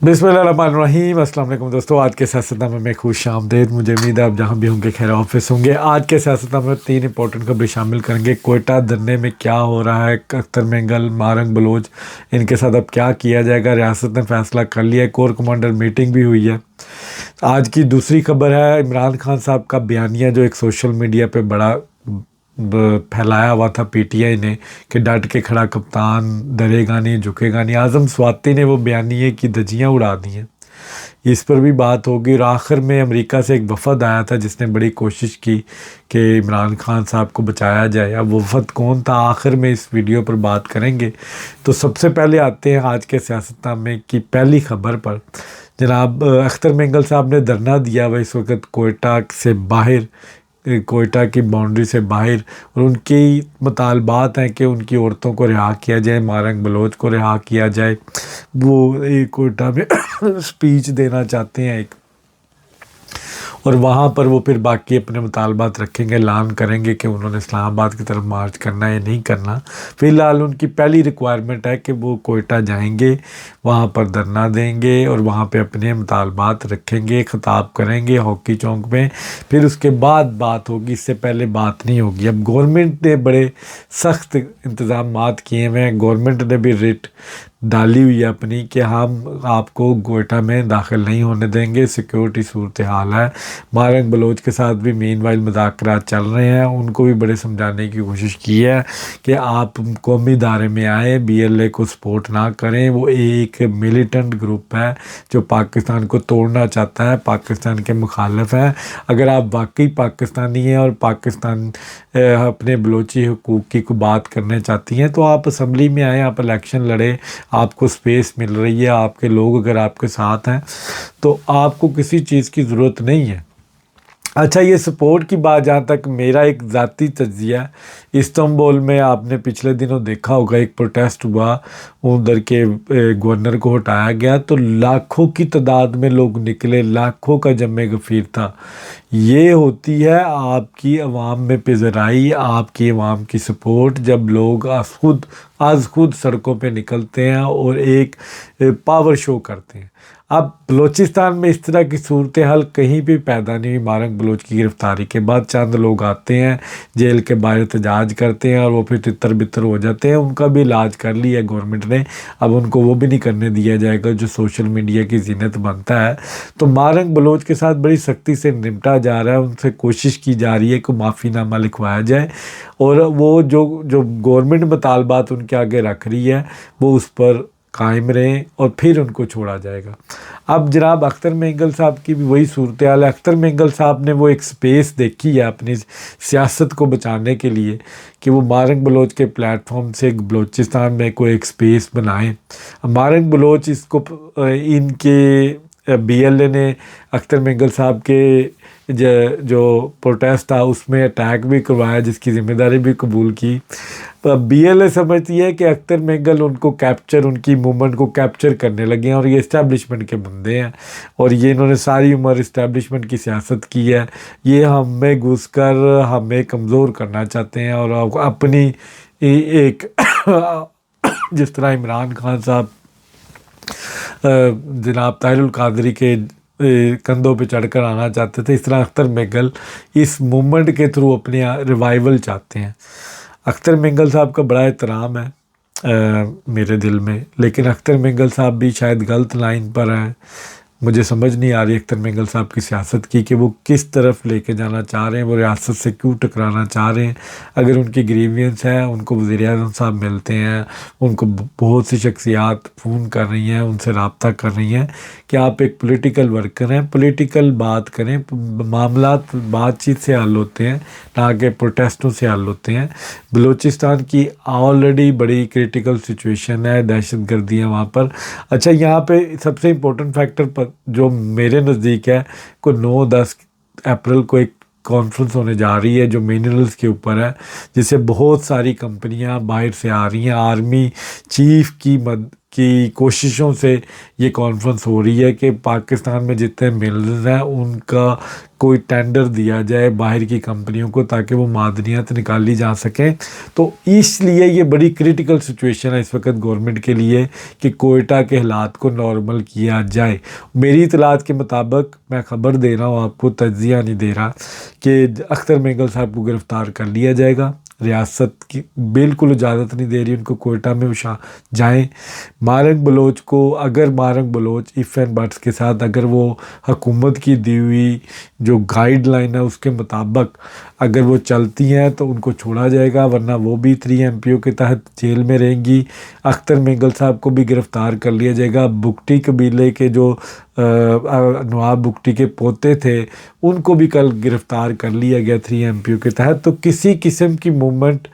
بسم اللہ الرحمن الرحیم۔ السلام علیکم دوستو، آج کے سیاستنامے میں خوش آمدید۔ مجھے امید ہے آپ جہاں بھی ہوں گے خیر آفس ہوں گے۔ آج کے سیاستنامے میں 3 امپورٹنٹ خبریں شامل کریں گے۔ کوئٹہ دھرنے میں کیا ہو رہا ہے، اختر مینگل، مارنگ بلوچ، ان کے ساتھ اب کیا کیا جائے گا۔ ریاست نے فیصلہ کر لیا ہے، کور کمانڈر میٹنگ بھی ہوئی ہے۔ آج کی دوسری خبر ہے عمران خان صاحب کا بیانیہ جو ایک سوشل میڈیا پہ بڑا پھیلایا ہوا تھا پی ٹی آئی نے کہ ڈٹ کے کھڑا کپتان، ڈرے گا نہیں جھکے گا نہیں۔ اعظم سواتی نے وہ بیانیے کی دھجیاں اڑا دی ہیں، اس پر بھی بات ہوگی۔ اور آخر میں امریکہ سے ایک وفد آیا تھا جس نے بڑی کوشش کی کہ عمران خان صاحب کو بچایا جائے۔ اب وہ وفد کون تھا آخر میں اس ویڈیو پر بات کریں گے۔ تو سب سے پہلے آتے ہیں آج کے سیاستنامے کی پہلی خبر پر۔ جناب اختر مینگل صاحب نے دھرنا دیا ہوا اس وقت کوئٹہ سے باہر، کوئٹہ کی باؤنڈری سے باہر، اور ان کی مطالبات ہیں کہ ان کی عورتوں کو رہا کیا جائے، مارنگ بلوچ کو رہا کیا جائے۔ وہ کوئٹہ میں سپیچ دینا چاہتے ہیں ایک، اور وہاں پر وہ پھر باقی اپنے مطالبات رکھیں گے، اعلان کریں گے کہ انہوں نے اسلام آباد کی طرف مارچ کرنا ہے یا نہیں کرنا۔ فی الحال ان کی پہلی ریکوائرمنٹ ہے کہ وہ کوئٹہ جائیں گے، وہاں پر دھرنا دیں گے اور وہاں پہ اپنے مطالبات رکھیں گے، خطاب کریں گے ہاکی چوک میں، پھر اس کے بعد بات ہوگی، اس سے پہلے بات نہیں ہوگی۔ اب گورنمنٹ نے بڑے سخت انتظامات کیے ہوئے ہیں، گورنمنٹ نے بھی ریٹ ڈالی ہوئی ہے اپنی کہ ہم آپ کو کوئٹہ میں داخل نہیں ہونے دیں گے، سیکیورٹی صورتحال ہے۔ مارنگ بلوچ کے ساتھ بھی مین وائل مذاکرات چل رہے ہیں، ان کو بھی بڑے سمجھانے کی کوشش کی ہے کہ آپ قومی ادارے میں آئیں، بی ایل اے کو سپورٹ نہ کریں، وہ ایک ملیٹنٹ گروپ ہے جو پاکستان کو توڑنا چاہتا ہے، پاکستان کے مخالف ہے۔ اگر آپ واقعی پاکستانی ہیں اور پاکستان اپنے بلوچی حقوق کی کو بات کرنے چاہتی ہیں تو آپ اسمبلی میں آئیں، آپ الیکشن لڑیں، آپ کو سپیس مل رہی ہے، آپ کے لوگ اگر آپ کے ساتھ ہیں تو آپ کو کسی چیز کی ضرورت نہیں ہے۔ اچھا، یہ سپورٹ کی بات جہاں تک میرا ایک ذاتی تجزیہ ہے، استنبول میں آپ نے پچھلے دنوں دیکھا ہوگا ایک پروٹیسٹ ہوا، ادھر کے گورنر کو ہٹایا گیا تو لاکھوں کی تعداد میں لوگ نکلے، لاکھوں کا جمع غفیر تھا۔ یہ ہوتی ہے آپ کی عوام میں پذیرائی، آپ کی عوام کی سپورٹ، جب لوگ از خود سڑکوں پہ نکلتے ہیں اور ایک پاور شو کرتے ہیں۔ اب بلوچستان میں اس طرح کی صورتحال کہیں بھی پیدا نہیں ہوئی۔ مارنگ بلوچ کی گرفتاری کے بعد چند لوگ آتے ہیں، جیل کے باہر احتجاج کرتے ہیں اور وہ پھر تتر بتر ہو جاتے ہیں۔ ان کا بھی علاج کر لیا ہے گورنمنٹ نے، اب ان کو وہ بھی نہیں کرنے دیا جائے گا جو سوشل میڈیا کی زینت بنتا ہے۔ تو مارنگ بلوچ کے ساتھ بڑی سختی سے نمٹا جا رہا ہے، ان سے کوشش کی جا رہی ہے کہ معافی نامہ لکھوایا جائے، اور وہ جو گورنمنٹ مطالبات ان کے آگے رکھ رہی ہے وہ اس پر قائم رہیں اور پھر ان کو چھوڑا جائے گا۔ اب جناب اختر مینگل صاحب کی بھی وہی صورتحال ہے۔ اختر مینگل صاحب نے وہ ایک سپیس دیکھی ہے اپنی سیاست کو بچانے کے لیے کہ وہ مارنگ بلوچ کے پلیٹ فارم سے بلوچستان میں کوئی ایک سپیس بنائیں۔ مارنگ بلوچ اس کو ان کے بی ایل اے نے اختر مینگل صاحب کے جو پروٹیسٹ تھا اس میں اٹیک بھی کروایا، جس کی ذمہ داری بھی قبول کی۔ بی ایل اے سمجھتی ہے کہ اختر مینگل ان کو کیپچر، ان کی موومنٹ کو کیپچر کرنے لگے ہیں، اور یہ اسٹیبلشمنٹ کے بندے ہیں، اور یہ انہوں نے ساری عمر اسٹیبلشمنٹ کی سیاست کی ہے، یہ ہم میں گھس کر ہمیں کمزور کرنا چاہتے ہیں، اور اپنی ایک جس طرح عمران خان صاحب جناب طاہر القادری کے کندھوں پہ چڑھ کر آنا چاہتے تھے، اس طرح اختر مینگل اس موومنٹ کے تھرو اپنی ریوائول چاہتے ہیں۔ اختر مینگل صاحب کا بڑا احترام ہے میرے دل میں، لیکن اختر مینگل صاحب بھی شاید غلط لائن پر ہیں۔ مجھے سمجھ نہیں آ رہی اختر مینگل صاحب کی سیاست کی کہ وہ کس طرف لے کے جانا چاہ رہے ہیں، وہ ریاست سے کیوں ٹکرانا چاہ رہے ہیں۔ اگر ان کی گریوینس ہے، ان کو وزیر اعظم صاحب ملتے ہیں، ان کو بہت سی شخصیات فون کر رہی ہیں، ان سے رابطہ کر رہی ہیں کہ آپ ایک پولیٹیکل ورکر ہیں، پولیٹیکل بات کریں، معاملات بات چیت سے حل ہوتے ہیں نہ کہ پروٹیسٹوں سے حل ہوتے ہیں۔ بلوچستان کی آلریڈی بڑی کریٹیکل سچویشن ہے، دہشت گردی ہے وہاں پر۔ اچھا، یہاں پہ سب سے امپورٹنٹ فیکٹر پر جو میرے نزدیک ہے، کوئی 9-10 اپریل کو ایک کانفرنس ہونے جا رہی ہے جو مینرلز کے اوپر ہے، جس سے بہت ساری کمپنیاں باہر سے آ رہی ہیں۔ آرمی چیف کی کوششوں سے یہ کانفرنس ہو رہی ہے کہ پاکستان میں جتنے ملز ہیں ان کا کوئی ٹینڈر دیا جائے باہر کی کمپنیوں کو تاکہ وہ معدنیات نکالی جا سکیں. تو اس لیے یہ بڑی کریٹیکل سچویشن ہے اس وقت گورنمنٹ کے لیے کہ کوئٹہ کے حالات کو نارمل کیا جائے. میری اطلاعات کے مطابق میں خبر دے رہا ہوں آپ کو، تجزیہ نہیں دے رہا، کہ اختر مینگل صاحب کو گرفتار کر لیا جائے گا. ریاست کی بالکل اجازت نہیں دے رہی ان کو کوئٹہ میں جائیں. مارنگ بلوچ کو، اگر Mahrang Baloch if and buts کے ساتھ اگر وہ حکومت کی دی ہوئی جو گائیڈ لائن ہے اس کے مطابق اگر وہ چلتی ہیں تو ان کو چھوڑا جائے گا، ورنہ وہ بھی 3 MPO کے تحت جیل میں رہیں گی. اختر مینگل صاحب کو بھی گرفتار کر لیا جائے گا. بگٹی قبیلے کے جو نواب بگٹی کے پوتے تھے ان کو بھی کل گرفتار کر لیا گیا 3 MPO کے تحت. تو کسی قسم کی موومنٹ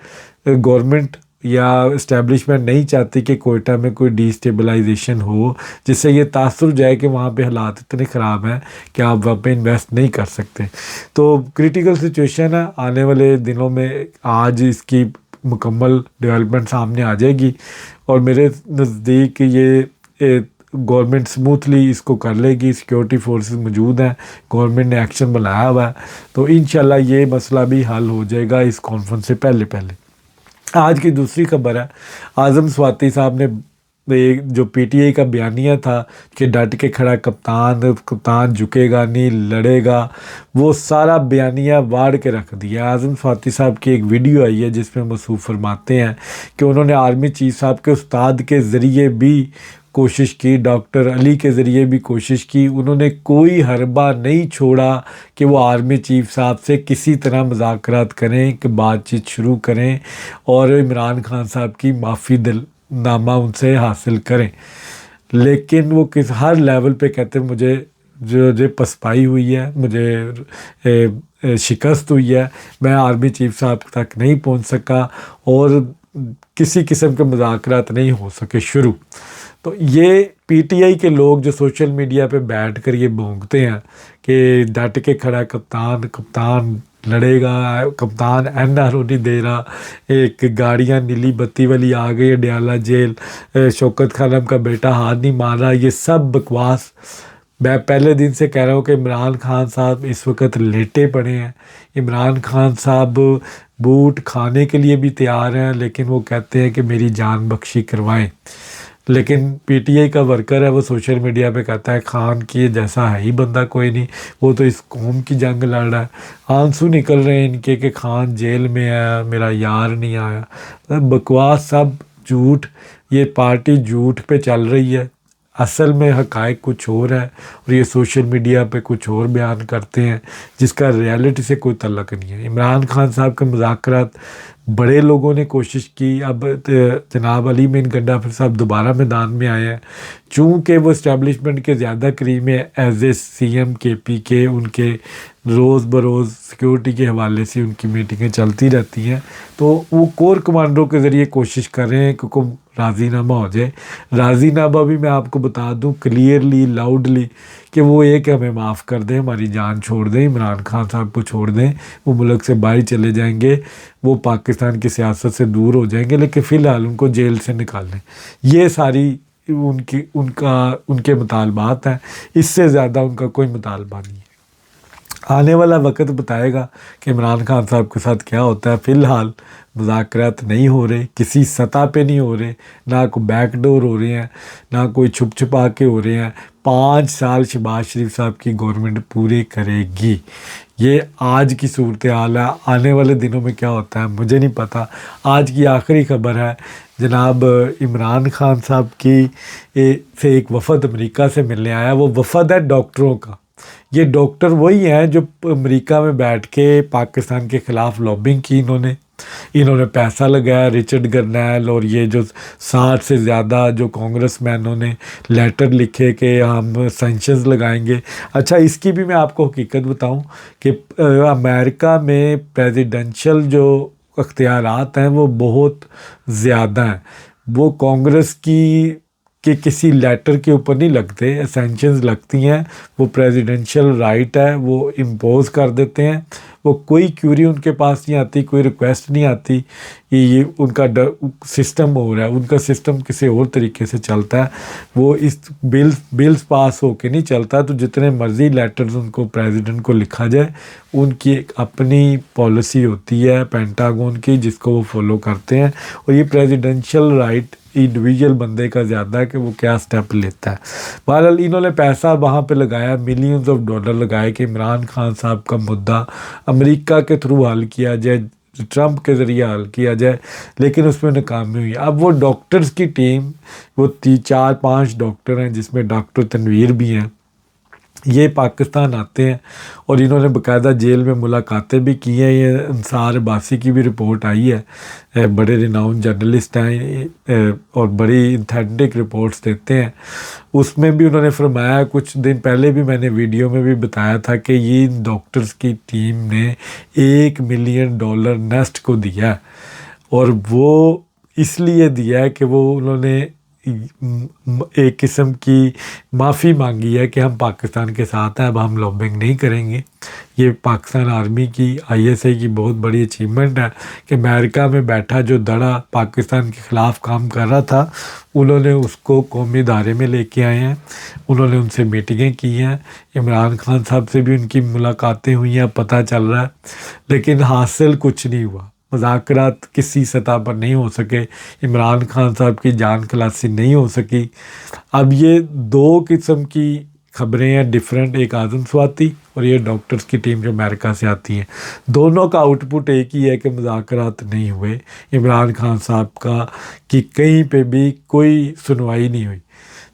گورنمنٹ یا اسٹیبلشمنٹ نہیں چاہتی کہ کوئٹہ میں کوئی ڈی اسٹیبلائزیشن ہو جس سے یہ تاثر جائے کہ وہاں پہ حالات اتنے خراب ہیں کہ آپ وہاں پہ انویسٹ نہیں کر سکتے. تو کریٹیکل سچویشن ہے. آنے والے دنوں میں آج اس کی مکمل ڈیولپمنٹ سامنے آ جائے گی اور میرے نزدیک یہ گورنمنٹ سموتھلی اس کو کر لے گی. سیکیورٹی فورسز موجود ہیں، گورنمنٹ نے ایکشن بنایا ہوا ہے، تو انشاءاللہ یہ مسئلہ بھی حل ہو جائے گا اس کانفرنس سے پہلے. آج کی دوسری خبر ہے، اعظم سواتی صاحب نے جو پی ٹی آئی کا بیانیہ تھا کہ ڈٹ کے کھڑا کپتان جھکے گا نہیں، لڑے گا، وہ سارا بیانیہ واڑ کے رکھ دیا. اعظم سواتی صاحب کی ایک ویڈیو آئی ہے جس میں موصوف فرماتے ہیں کہ انہوں نے آرمی چیف صاحب کے استاد کے ذریعے بھی کوشش کی، ڈاکٹر علی کے ذریعے بھی کوشش کی، انہوں نے کوئی حربہ نہیں چھوڑا کہ وہ آرمی چیف صاحب سے کسی طرح مذاکرات کریں، کہ بات چیت شروع کریں اور عمران خان صاحب کی معافی نامہ ان سے حاصل کریں. لیکن وہ ہر لیول پہ کہتے ہیں مجھے پسپائی ہوئی ہے، مجھے شکست ہوئی ہے، میں آرمی چیف صاحب تک نہیں پہنچ سکا اور کسی قسم کے مذاکرات نہیں ہو سکے شروع. تو یہ پی ٹی آئی کے لوگ جو سوشل میڈیا پہ بیٹھ کر یہ بھونکتے ہیں کہ ڈٹ کے کھڑا کپتان لڑے گا، کپتان این آر او نہیں دے رہا، ایک گاڑیاں نیلی بتی والی آ گئی ڈیالہ جیل، شوکت خانم کا بیٹا ہاتھ نہیں مار رہا، یہ سب بکواس. میں پہلے دن سے کہہ رہا ہوں کہ عمران خان صاحب اس وقت لیٹے پڑے ہیں. عمران خان صاحب بوٹ کھانے کے لیے بھی تیار ہیں لیکن وہ کہتے ہیں کہ میری جان بخشی کروائیں. لیکن پی ٹی آئی کا ورکر ہے، وہ سوشل میڈیا پہ کہتا ہے خان کی جیسا ہے ہی بندہ کوئی نہیں، وہ تو اس قوم کی جنگ لڑ رہا ہے. آنسو نکل رہے ہیں ان کے کہ خان جیل میں ہے، میرا یار نہیں آیا. بکواس، سب جھوٹ. یہ پارٹی جھوٹ پہ چل رہی ہے، اصل میں حقائق کچھ اور ہے اور یہ سوشل میڈیا پہ کچھ اور بیان کرتے ہیں جس کا ریالٹی سے کوئی تعلق نہیں ہے. عمران خان صاحب کے مذاکرات بڑے لوگوں نے کوشش کی. اب جناب علی مین گنڈافر صاحب دوبارہ میدان میں آئے ہیں چونکہ وہ اسٹیبلشمنٹ کے زیادہ قریب میں ایز اے سی ایم کے پی کے ان کے روز بروز سیکیورٹی کے حوالے سے ان کی میٹنگیں چلتی رہتی ہیں. تو وہ کور کمانڈروں کے ذریعے کوشش کر رہے ہیں کہ راضی نامہ ہو جائے. راضی نامہ بھی میں آپ کو بتا دوں کلیئرلی لاؤڈلی کہ وہ ایک ہمیں معاف کر دیں، ہماری جان چھوڑ دیں، عمران خان صاحب کو چھوڑ دیں، وہ ملک سے باہر چلے جائیں گے، وہ پاکستان کی سیاست سے دور ہو جائیں گے، لیکن فی الحال ان کو جیل سے نکال لیں. یہ ساری ان کے مطالبات ہیں، اس سے زیادہ ان کا کوئی مطالبہ نہیں ہے. آنے والا وقت بتائے گا کہ عمران خان صاحب کے ساتھ کیا ہوتا ہے. فی الحال مذاکرات نہیں ہو رہے، کسی سطح پہ نہیں ہو رہے، نہ کوئی بیک ڈور ہو رہے ہیں، نہ کوئی چھپا کے ہو رہے ہیں. 5 سال شہباز شریف صاحب کی گورنمنٹ پورے کرے گی. یہ آج کی صورتحال ہے. آنے والے دنوں میں کیا ہوتا ہے مجھے نہیں پتہ. آج کی آخری خبر ہے جناب عمران خان صاحب کی سے ایک وفد امریکہ سے ملنے آیا. وہ وفد ہے ڈاکٹروں کا. یہ ڈاکٹر وہی ہیں جو امریکہ میں بیٹھ کے پاکستان کے خلاف لابنگ کی. انہوں نے پیسہ لگایا. رچرڈ گرنیل اور یہ جو 60 سے زیادہ جو کانگریس مینوں نے لیٹر لکھے کہ ہم سینکشنز لگائیں گے. اچھا اس کی بھی میں آپ کو حقیقت بتاؤں کہ امریکہ میں پریزیڈنشل جو اختیارات ہیں وہ بہت زیادہ ہیں. وہ کانگریس کہ کسی لیٹر کے اوپر نہیں لگتے، سینکشنز لگتی ہیں، وہ پریزیڈنشل رائٹ ہے، وہ امپوز کر دیتے ہیں. وہ کوئی کیوری ان کے پاس نہیں آتی، کوئی ریکویسٹ نہیں آتی کہ یہ ان کا سسٹم ہو رہا ہے، ان کا سسٹم کسی اور طریقے سے چلتا ہے، وہ اس بلز پاس ہو کے نہیں چلتا۔ تو جتنے مرضی لیٹرز ان کو پریزیڈنٹ کو لکھا جائے، ان کی ایک اپنی پالیسی ہوتی ہے پینٹاگون کی جس کو وہ فالو کرتے ہیں، اور یہ پریزیڈنشل رائٹ انڈیویجول بندے کا زیادہ ہے کہ وہ کیا سٹیپ لیتا ہے۔ بہرحال انہوں نے پیسہ وہاں پہ لگایا، ملینز آف ڈالر لگائے کہ عمران خان صاحب کا مدعا امریکہ کے تھرو حل کیا جائے، ٹرمپ کے ذریعے حل کیا جائے، لیکن اس میں ناکامی ہوئی۔ اب وہ ڈاکٹرز کی ٹیم، وہ 4-5 ڈاکٹر ہیں جس میں ڈاکٹر تنویر بھی ہیں، یہ پاکستان آتے ہیں اور انہوں نے باقاعدہ جیل میں ملاقاتیں بھی کی ہیں۔ یہ انصار عباسی کی بھی رپورٹ آئی ہے، بڑے ریناؤن جرنلسٹ ہیں اور بڑی اتھینٹک رپورٹس دیتے ہیں۔ اس میں بھی انہوں نے فرمایا، کچھ دن پہلے بھی میں نے ویڈیو میں بھی بتایا تھا کہ یہ ڈاکٹرز کی ٹیم نے $1 ملین نیسٹ کو دیا ہے، اور وہ اس لیے دیا ہے کہ وہ انہوں نے ایک قسم کی معافی مانگی ہے کہ ہم پاکستان کے ساتھ ہیں، اب ہم لابنگ نہیں کریں گے۔ یہ پاکستان آرمی کی ISI کی بہت بڑی اچیومنٹ ہے کہ امریکہ میں بیٹھا جو دڑا پاکستان کے خلاف کام کر رہا تھا، انہوں نے اس کو قومی ادارے میں لے کے آئے ہیں، انہوں نے ان سے میٹنگیں کی ہیں، عمران خان صاحب سے بھی ان کی ملاقاتیں ہوئی ہیں، پتہ چل رہا ہے، لیکن حاصل کچھ نہیں ہوا۔ مذاکرات کسی سطح پر نہیں ہو سکے، عمران خان صاحب کی جان خلاصی نہیں ہو سکی۔ اب یہ 2 قسم کی خبریں ہیں ڈیفرنٹ، ایک اعظم سواتی اور یہ ڈاکٹرز کی ٹیم جو امریکہ سے آتی ہیں، دونوں کا آؤٹ پٹ ایک ہی ہے کہ مذاکرات نہیں ہوئے، عمران خان صاحب کا کہ کہیں پہ بھی کوئی سنوائی نہیں ہوئی۔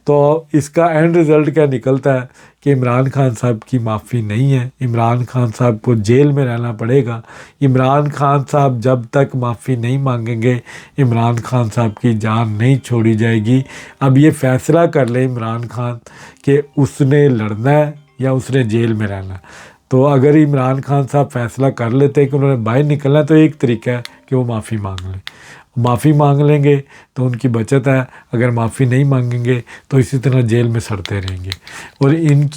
تو اس کا اینڈ رزلٹ کیا نکلتا ہے کہ عمران خان صاحب کی معافی نہیں ہے، عمران خان صاحب کو جیل میں رہنا پڑے گا۔ عمران خان صاحب جب تک معافی نہیں مانگیں گے، عمران خان صاحب کی جان نہیں چھوڑی جائے گی۔ اب یہ فیصلہ کر لے عمران خان کہ اس نے لڑنا ہے یا اس نے جیل میں رہنا ہے۔ تو اگر عمران خان صاحب فیصلہ کر لیتے ہیں کہ انہوں نے باہر نکلنا ہے، تو ایک طریقہ ہے کہ وہ معافی مانگ لیں، معافی مانگ لیں گے تو ان کی بچت ہے، اگر معافی نہیں مانگیں گے تو اسی طرح جیل میں سڑتے رہیں گے۔ اور ان کی